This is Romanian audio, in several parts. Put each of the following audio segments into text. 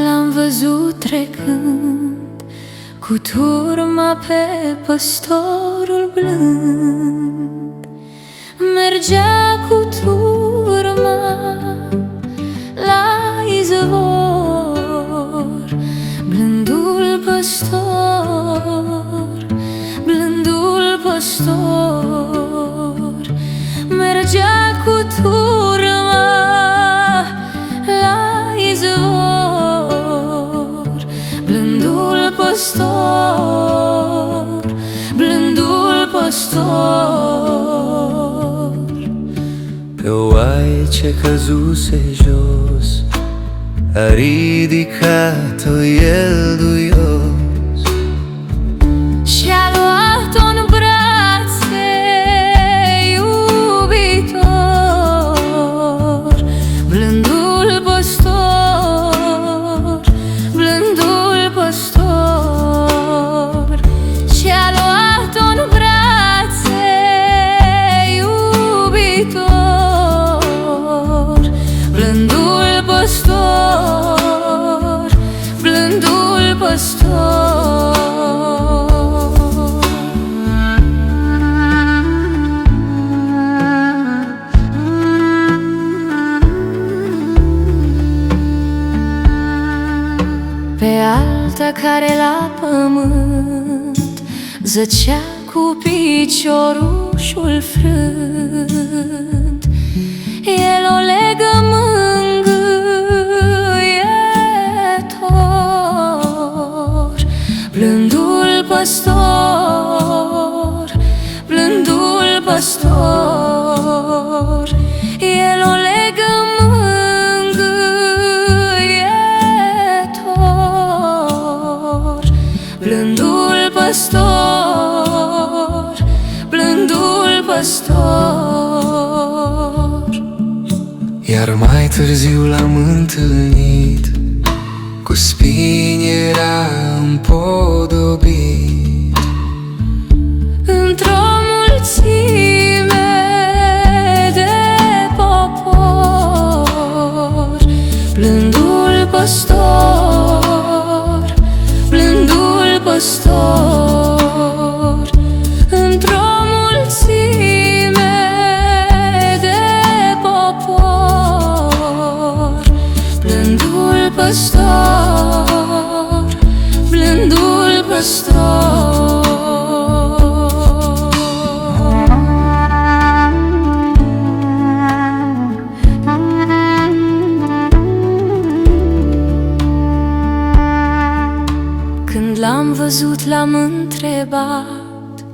l-am văzut trecând cu turma pe păstorul blând. Mergea cu turma la izvor, blândul păstor, blândul păstor. Mergea cu turma la izvor, blândul păstor, blândul păstor. Pe o oaie ce căzuse jos, a ridicat-o el duios și-a luat-o în brațe, iubitor. Blândul păstor, blândul păstor. Și-a luat-o în brațe, iubitor. Blândul păstor, blândul păstor. Pe alta care la pământ zăcea cu piciorușul frânt, el o legă mângâietor. Blândul păstor, blândul păstor. El o legă mângâietor. Blândul păstor, blândul păstor. Iar mai târziu l-am întâlnit, cu spini era împodobit Într-o mulțime de popor. Blândul păstor, blândul păstor. Într-o mulțime de popor. Blândul păstor, blândul păstor. Când l-am văzut, l-am întrebat: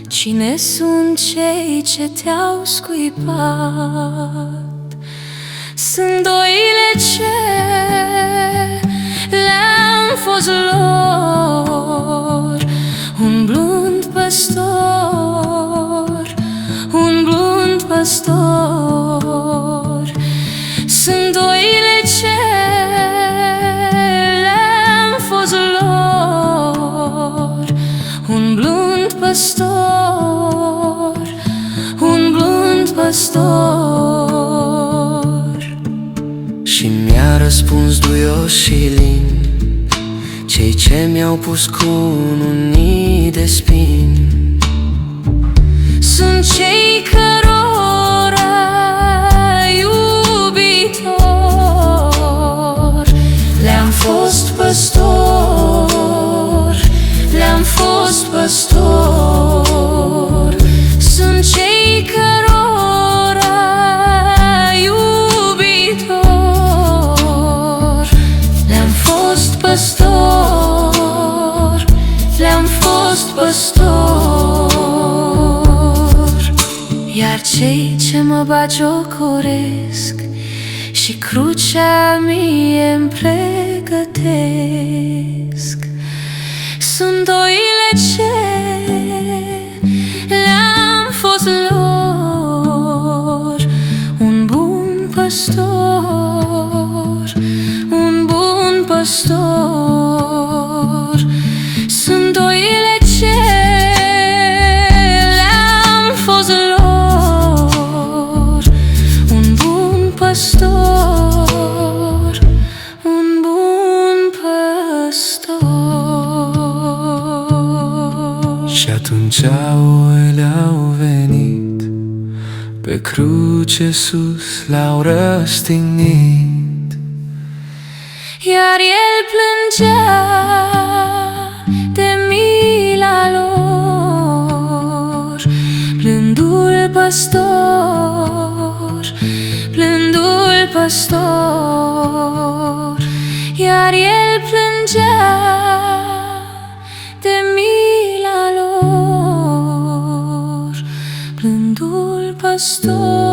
cine sunt cei ce te-au scuipat? Sunt doile ce le-am fost lor, un blând păstor, un blând păstor. Sunt doile ce le-am fost lor, un blând păstor, un blând păstor. și mi-a răspuns duios și lin, cei ce mi-au pus cununii de spini. Sunt cei cărora, iubitor, le-am fost păstor, le-am fost păstor. Sunt cei cărora, iubitor, le-am fost păstor, le-am fost păstor. Iar cei ce mă bagiocoresc și crucea mie-mi pregătesc, sunt doile ce le-am fost lor, un bun păstor, un bun păstor. Sunt doile ce le-am fost lor, un bun păstor, un bun Atunci oile au venit, pe cruce sus l-au răstignit. Iar el plângea de mila lor, blândul păstor, blândul păstor. Iar el plângea de mila lor, blândul păstor.